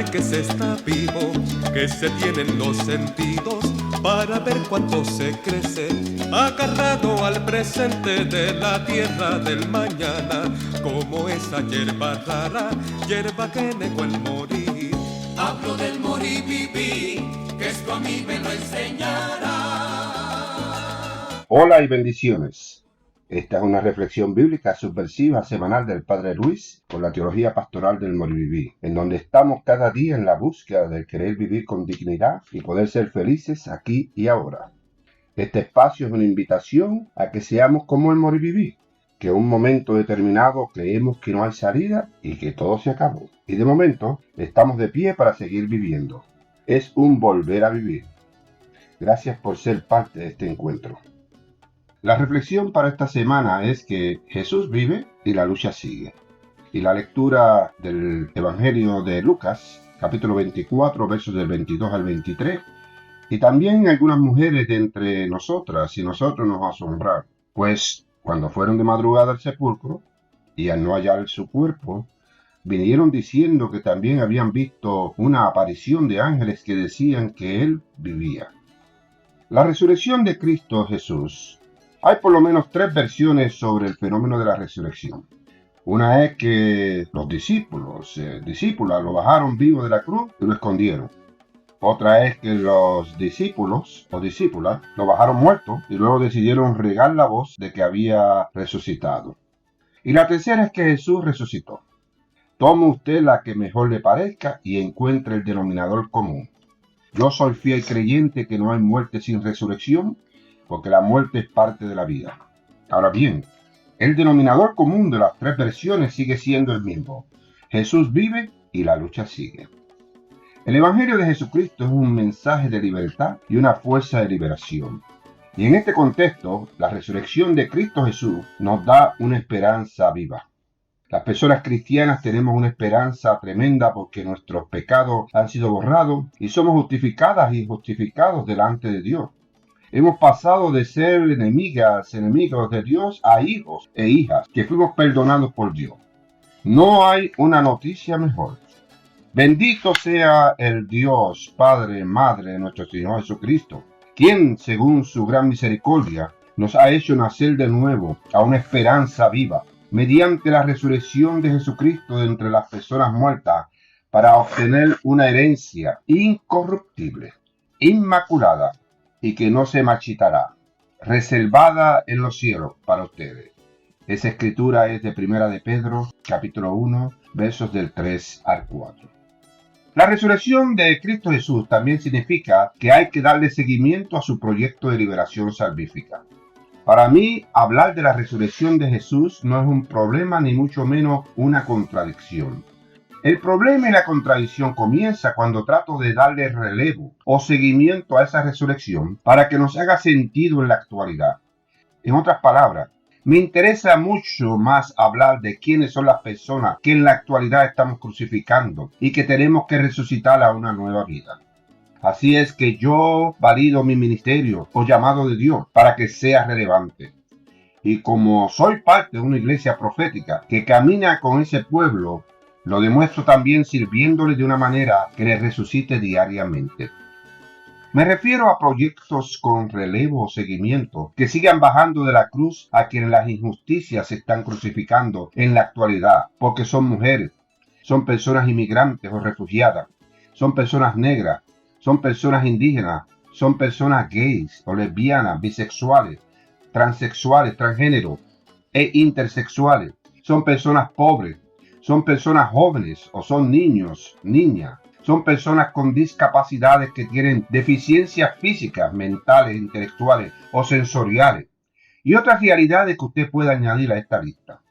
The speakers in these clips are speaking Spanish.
sabe que se está vivo, que se tienen los sentidos para ver cuánto se crece, agarrado al presente de la tierra del mañana, como esa hierba rara, hierba que negó el morir. Hablo del morir vivir, que esto a mí me lo enseñará. Hola y bendiciones. Esta es una reflexión bíblica subversiva semanal del Padre Luis con la teología pastoral del Moriviví, en donde estamos cada día en la búsqueda de querer vivir con dignidad y poder ser felices aquí y ahora. Este espacio es una invitación a que seamos como el Moriviví, que en un momento determinado creemos que no hay salida y que todo se acabó. Y de momento estamos de pie para seguir viviendo. Es un volver a vivir. Gracias por ser parte de este encuentro. La reflexión para esta semana es que Jesús vive y la lucha sigue. Y la lectura del Evangelio de Lucas, capítulo 24, versos del 22 al 23, y también algunas mujeres de entre nosotras y nosotros nos asombraron, pues cuando fueron de madrugada al sepulcro y al no hallar su cuerpo, vinieron diciendo que también habían visto una aparición de ángeles que decían que él vivía. La resurrección de Cristo Jesús. Hay por lo menos 3 versiones sobre el fenómeno de la resurrección. Una es que los discípulas lo bajaron vivo de la cruz y lo escondieron. Otra es que los discípulos o discípulas lo bajaron muerto y luego decidieron regar la voz de que había resucitado. Y la tercera es que Jesús resucitó. Tome usted la que mejor le parezca y encuentre el denominador común. Yo soy fiel creyente que no hay muerte sin resurrección, porque la muerte es parte de la vida. Ahora bien, el denominador común de las 3 versiones sigue siendo el mismo. Jesús vive y la lucha sigue. El Evangelio de Jesucristo es un mensaje de libertad y una fuerza de liberación. Y en este contexto, la resurrección de Cristo Jesús nos da una esperanza viva. Las personas cristianas tenemos una esperanza tremenda porque nuestros pecados han sido borrados y somos justificadas y justificados delante de Dios. Hemos pasado de ser enemigos de Dios a hijos e hijas que fuimos perdonados por Dios. No hay una noticia mejor. Bendito sea el Dios, Padre, Madre de nuestro Señor Jesucristo, quien, según su gran misericordia, nos ha hecho nacer de nuevo a una esperanza viva, mediante la resurrección de Jesucristo de entre las personas muertas, para obtener una herencia incorruptible, inmaculada, y que no se marchitará, reservada en los cielos para ustedes. Esa escritura es de Primera de Pedro, capítulo 1, versos del 3 al 4. La resurrección de Cristo Jesús también significa que hay que darle seguimiento a su proyecto de liberación salvífica. Para mí, hablar de la resurrección de Jesús no es un problema ni mucho menos una contradicción. El problema y la contradicción comienza cuando trato de darle relevo o seguimiento a esa resurrección para que nos haga sentido en la actualidad. En otras palabras, me interesa mucho más hablar de quiénes son las personas que en la actualidad estamos crucificando y que tenemos que resucitar a una nueva vida. Así es que yo valido mi ministerio o llamado de Dios para que sea relevante. Y como soy parte de una iglesia profética que camina con ese pueblo, lo demuestro también sirviéndole de una manera que le resucite diariamente. Me refiero a proyectos con relevo o seguimiento que sigan bajando de la cruz a quienes las injusticias se están crucificando en la actualidad, porque son mujeres, son personas inmigrantes o refugiadas, son personas negras, son personas indígenas, son personas gays o lesbianas, bisexuales, transexuales, transgénero e intersexuales, son personas pobres, son personas jóvenes o son niños, niñas. Son personas con discapacidades que tienen deficiencias físicas, mentales, intelectuales o sensoriales. Y otras realidades que usted puede añadir a esta lista.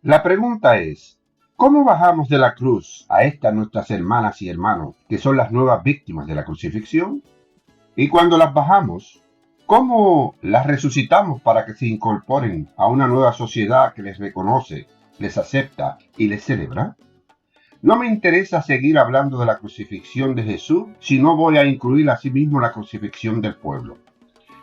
La pregunta es, ¿cómo bajamos de la cruz a estas nuestras hermanas y hermanos que son las nuevas víctimas de la crucifixión? Y cuando las bajamos, ¿cómo las resucitamos para que se incorporen a una nueva sociedad que les reconoce, les acepta y les celebra? No me interesa seguir hablando de la crucifixión de Jesús si no voy a incluir asimismo la crucifixión del pueblo.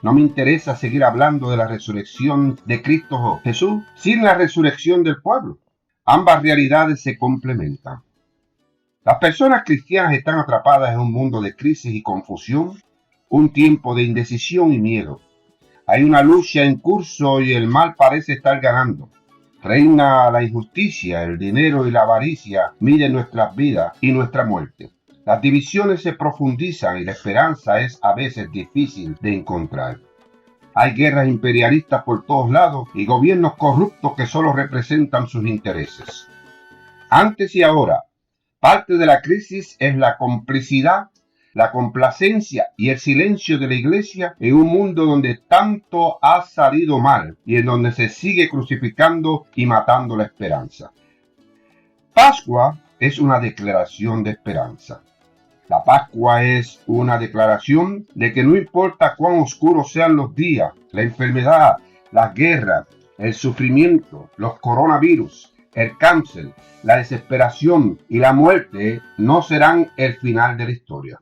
No me interesa seguir hablando de la resurrección de Cristo Jesús sin la resurrección del pueblo. Ambas realidades se complementan. Las personas cristianas están atrapadas en un mundo de crisis y confusión, un tiempo de indecisión y miedo. Hay una lucha en curso y el mal parece estar ganando. Reina la injusticia, el dinero y la avaricia miden nuestras vidas y nuestra muerte. Las divisiones se profundizan y la esperanza es a veces difícil de encontrar. Hay guerras imperialistas por todos lados y gobiernos corruptos que solo representan sus intereses. Antes y ahora, parte de la crisis es la complicidad, la complacencia y el silencio de la iglesia en un mundo donde tanto ha salido mal y en donde se sigue crucificando y matando la esperanza. Pascua es una declaración de esperanza. La Pascua es una declaración de que no importa cuán oscuros sean los días, la enfermedad, las guerras, el sufrimiento, los coronavirus, el cáncer, la desesperación y la muerte no serán el final de la historia.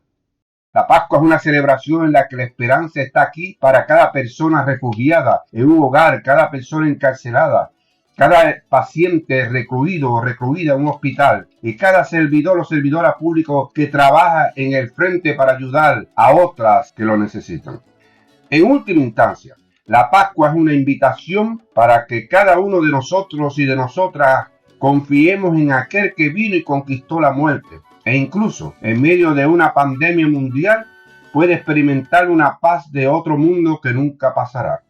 La Pascua es una celebración en la que la esperanza está aquí para cada persona refugiada en un hogar, cada persona encarcelada, cada paciente recluido o recluida en un hospital y cada servidor o servidora público que trabaja en el frente para ayudar a otras que lo necesitan. En última instancia, la Pascua es una invitación para que cada uno de nosotros y de nosotras confiemos en aquel que vino y conquistó la muerte e incluso en medio de una pandemia mundial puede experimentar una paz de otro mundo que nunca pasará.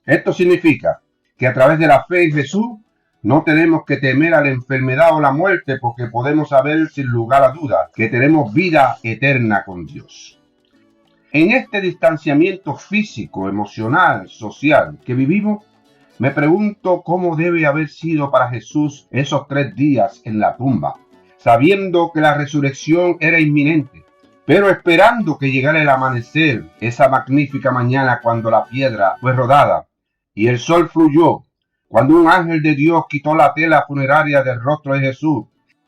Esto significa que a través de la fe en Jesús no tenemos que temer a la enfermedad o la muerte porque podemos saber sin lugar a duda que tenemos vida eterna con Dios. En este distanciamiento físico, emocional, social que vivimos, me pregunto cómo debe haber sido para Jesús esos 3 días en la tumba, sabiendo que la resurrección era inminente, pero esperando que llegara el amanecer, esa magnífica mañana cuando la piedra fue rodada y el sol fluyó, cuando un ángel de Dios quitó la tela funeraria del rostro de Jesús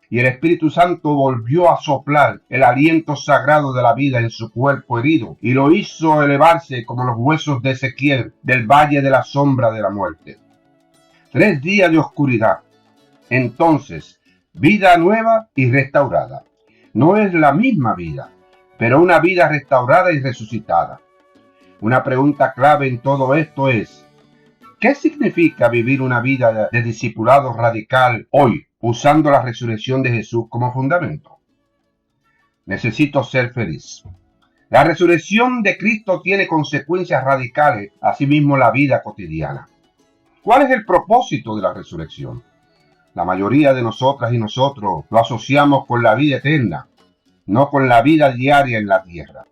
y el Espíritu Santo volvió a soplar el aliento sagrado de la vida en su cuerpo herido y lo hizo elevarse como los huesos de Ezequiel del valle de la sombra de la muerte. 3 días de oscuridad. Entonces, vida nueva y restaurada. No es la misma vida, pero una vida restaurada y resucitada. Una pregunta clave en todo esto es: ¿qué significa vivir una vida de discipulado radical hoy, usando la resurrección de Jesús como fundamento? Necesito ser feliz. La resurrección de Cristo tiene consecuencias radicales, asimismo la vida cotidiana. ¿Cuál es el propósito de la resurrección? La mayoría de nosotras y nosotros lo asociamos con la vida eterna, no con la vida diaria en la tierra.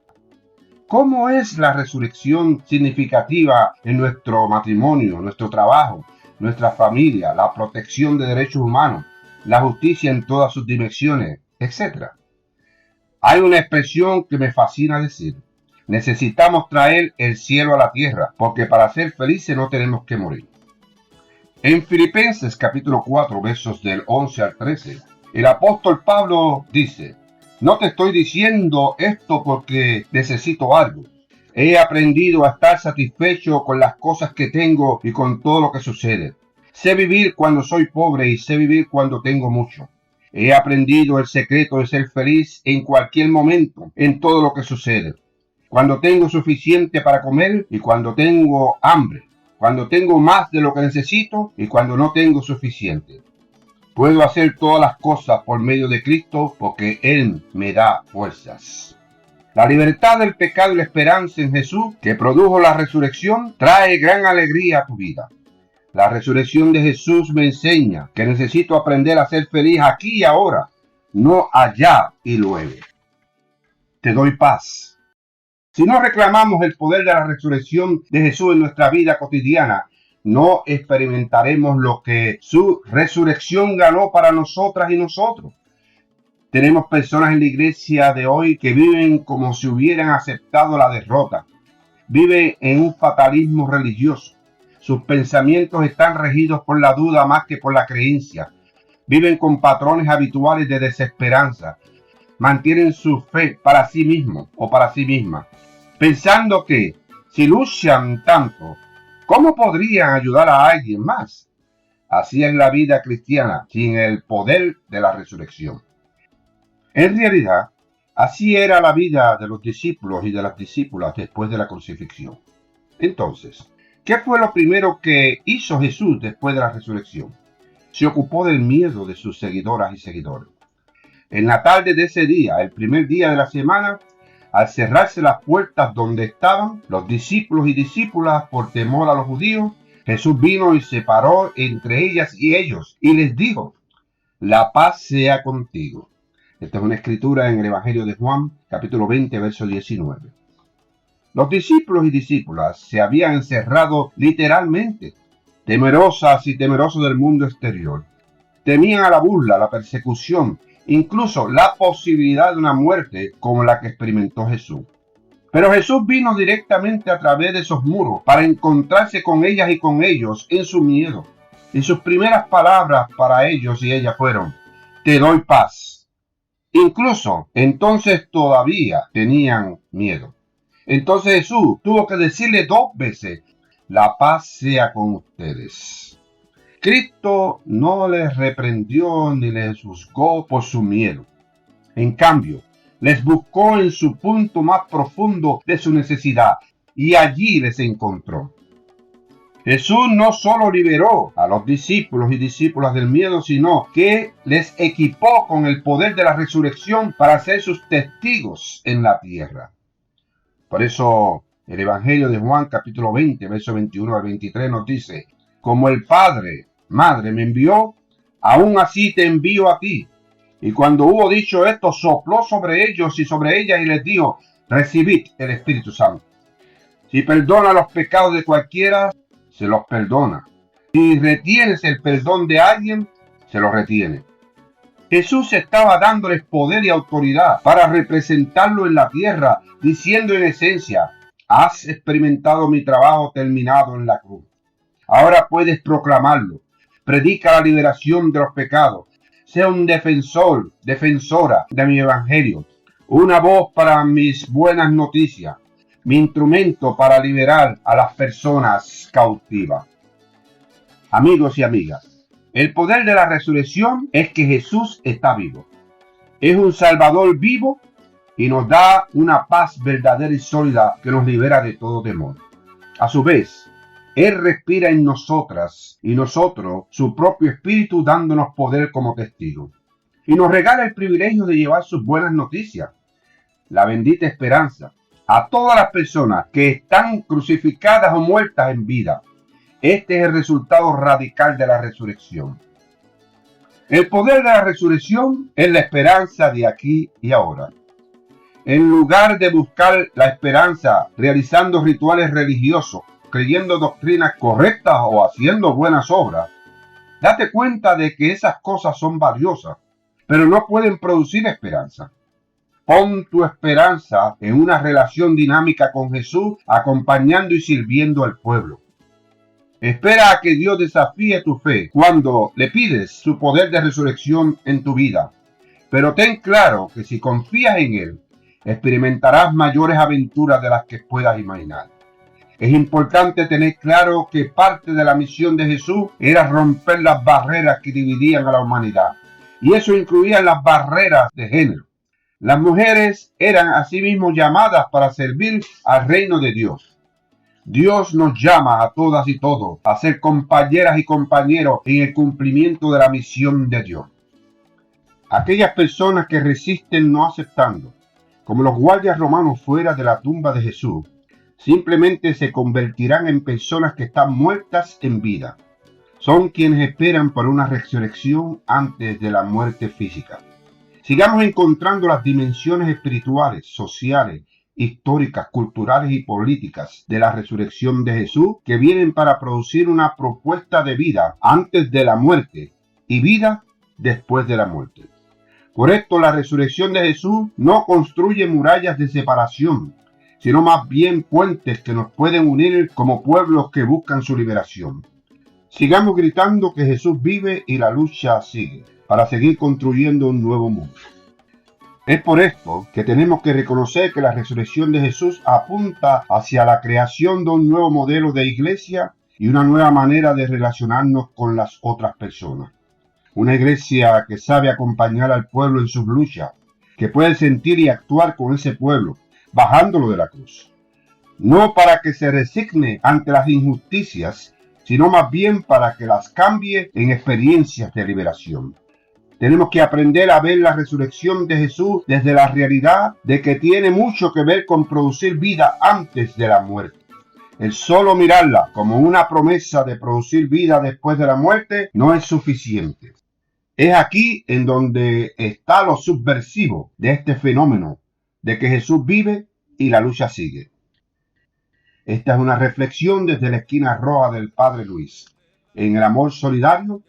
¿Cómo es la resurrección significativa en nuestro matrimonio, nuestro trabajo, nuestra familia, la protección de derechos humanos, la justicia en todas sus dimensiones, etcétera? Hay una expresión que me fascina decir: necesitamos traer el cielo a la tierra, porque para ser felices no tenemos que morir. En Filipenses capítulo 4, versos del 11 al 13, el apóstol Pablo dice: no te estoy diciendo esto porque necesito algo. He aprendido a estar satisfecho con las cosas que tengo y con todo lo que sucede. Sé vivir cuando soy pobre y sé vivir cuando tengo mucho. He aprendido el secreto de ser feliz en cualquier momento, en todo lo que sucede. Cuando tengo suficiente para comer y cuando tengo hambre. Cuando tengo más de lo que necesito y cuando no tengo suficiente. Puedo hacer todas las cosas por medio de Cristo porque Él me da fuerzas. La libertad del pecado y la esperanza en Jesús, que produjo la resurrección, trae gran alegría a tu vida. La resurrección de Jesús me enseña que necesito aprender a ser feliz aquí y ahora, no allá y luego. Te doy paz. Si no reclamamos el poder de la resurrección de Jesús en nuestra vida cotidiana, no experimentaremos lo que su resurrección ganó para nosotras y nosotros. Tenemos personas en la iglesia de hoy que viven como si hubieran aceptado la derrota. Viven en un fatalismo religioso. Sus pensamientos están regidos por la duda más que por la creencia. Viven con patrones habituales de desesperanza. Mantienen su fe para sí mismos o para sí mismas, pensando que si luchan tanto, ¿cómo podrían ayudar a alguien más? Así es la vida cristiana sin el poder de la resurrección. En realidad, así era la vida de los discípulos y de las discípulas después de la crucifixión. Entonces, ¿qué fue lo primero que hizo Jesús después de la resurrección? Se ocupó del miedo de sus seguidoras y seguidores. En la tarde de ese día, el primer día de la semana, al cerrarse las puertas donde estaban los discípulos y discípulas por temor a los judíos, Jesús vino y se paró entre ellas y ellos y les dijo: la paz sea contigo. Esta es una escritura en el Evangelio de Juan, capítulo 20, verso 19. Los discípulos y discípulas se habían encerrado literalmente, temerosas y temerosos del mundo exterior. Temían a la burla, la persecución, incluso la posibilidad de una muerte como la que experimentó Jesús. Pero Jesús vino directamente a través de esos muros para encontrarse con ellas y con ellos en su miedo. Y sus primeras palabras para ellos y ellas fueron: te doy paz. Incluso entonces todavía tenían miedo. Entonces Jesús tuvo que decirle 2 veces: la paz sea con ustedes. Cristo no les reprendió ni les juzgó por su miedo. En cambio, les buscó en su punto más profundo de su necesidad y allí les encontró. Jesús no solo liberó a los discípulos y discípulas del miedo, sino que les equipó con el poder de la resurrección para ser sus testigos en la tierra. Por eso el Evangelio de Juan capítulo 20, verso 21 al 23 nos dice: como el Padre, Madre me envió, aún así te envío a ti. Y cuando hubo dicho esto, sopló sobre ellos y sobre ellas y les dijo: recibid el Espíritu Santo. Si perdona los pecados de cualquiera, se los perdona. Si retienes el perdón de alguien, se lo retiene. Jesús estaba dándoles poder y autoridad para representarlo en la tierra, diciendo en esencia: has experimentado mi trabajo terminado en la cruz. Ahora puedes proclamarlo. Predica la liberación de los pecados. Sea un defensor, defensora de mi evangelio. Una voz para mis buenas noticias. Mi instrumento para liberar a las personas cautivas. Amigos y amigas, el poder de la resurrección es que Jesús está vivo. Es un Salvador vivo y nos da una paz verdadera y sólida que nos libera de todo temor. A su vez, Él respira en nosotras y nosotros su propio espíritu, dándonos poder como testigos. Y nos regala el privilegio de llevar sus buenas noticias, la bendita esperanza, a todas las personas que están crucificadas o muertas en vida. Este es el resultado radical de la resurrección. El poder de la resurrección es la esperanza de aquí y ahora. En lugar de buscar la esperanza realizando rituales religiosos, creyendo doctrinas correctas o haciendo buenas obras, date cuenta de que esas cosas son valiosas, pero no pueden producir esperanza. Pon tu esperanza en una relación dinámica con Jesús, acompañando y sirviendo al pueblo. Espera a que Dios desafíe tu fe cuando le pides su poder de resurrección en tu vida. Pero ten claro que si confías en Él, experimentarás mayores aventuras de las que puedas imaginar. Es importante tener claro que parte de la misión de Jesús era romper las barreras que dividían a la humanidad. Y eso incluía las barreras de género. Las mujeres eran asimismo llamadas para servir al reino de Dios. Dios nos llama a todas y todos a ser compañeras y compañeros en el cumplimiento de la misión de Dios. Aquellas personas que resisten no aceptando, como los guardias romanos fuera de la tumba de Jesús, simplemente se convertirán en personas que están muertas en vida. Son quienes esperan por una resurrección antes de la muerte física. Sigamos encontrando las dimensiones espirituales, sociales, históricas, culturales y políticas de la resurrección de Jesús que vienen para producir una propuesta de vida antes de la muerte y vida después de la muerte. Por esto, la resurrección de Jesús no construye murallas de separación, sino más bien puentes que nos pueden unir como pueblos que buscan su liberación. Sigamos gritando que Jesús vive y la lucha sigue, para seguir construyendo un nuevo mundo. Es por esto que tenemos que reconocer que la resurrección de Jesús apunta hacia la creación de un nuevo modelo de iglesia y una nueva manera de relacionarnos con las otras personas. Una iglesia que sabe acompañar al pueblo en sus luchas, que puede sentir y actuar con ese pueblo, bajándolo de la cruz. No para que se resigne ante las injusticias, sino más bien para que las cambie en experiencias de liberación. Tenemos que aprender a ver la resurrección de Jesús desde la realidad de que tiene mucho que ver con producir vida antes de la muerte. El solo mirarla como una promesa de producir vida después de la muerte no es suficiente. Es aquí en donde está lo subversivo de este fenómeno, de que Jesús vive y la lucha sigue. Esta es una reflexión desde la esquina roja del Padre Luis. En el amor solidario,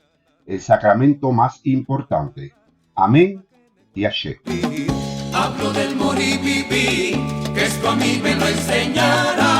el sacramento más importante. Amén y Ashe. Hablo del morir y vivir, que esto a mí me lo enseñará.